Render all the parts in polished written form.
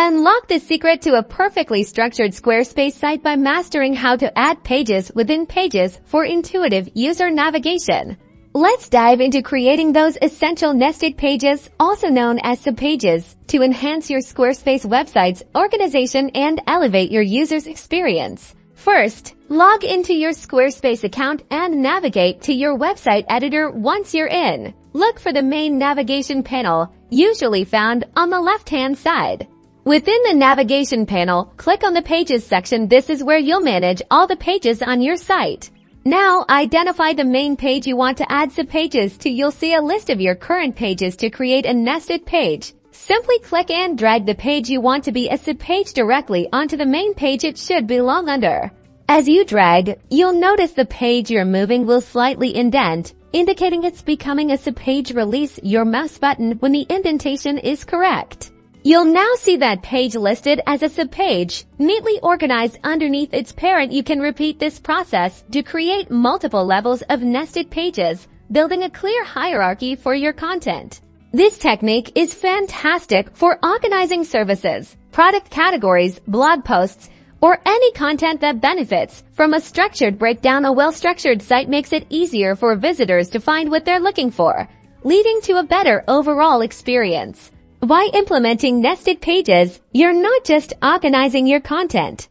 Unlock the secret to a perfectly structured Squarespace site by mastering how to add pages within pages for intuitive user navigation. Let's dive into creating those essential nested pages, also known as subpages, to enhance your Squarespace website's organization and elevate your user's experience. First, log into your Squarespace account and navigate to your website editor once you're in. Look for the main navigation panel, usually found on the left-hand side. Within the navigation panel, click on the Pages section. This is where you'll manage all the pages on your site. Now, identify the main page you want to add subpages to. You'll see a list of your current pages. To create a nested page, simply click and drag the page you want to be a subpage directly onto the main page it should belong under. As you drag, you'll notice the page you're moving will slightly indent, indicating it's becoming a subpage. Release your mouse button when the indentation is correct. You'll now see that page listed as a subpage, neatly organized underneath its parent. You can repeat this process to create multiple levels of nested pages, building a clear hierarchy for your content. This technique is fantastic for organizing services, product categories, blog posts, or any content that benefits from a structured breakdown. A well-structured site makes it easier for visitors to find what they're looking for, leading to a better overall experience. By implementing nested pages, you're not just organizing your content.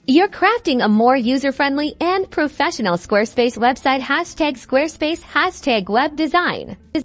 You're crafting a more user-friendly and professional Squarespace website. #Squarespace #web design.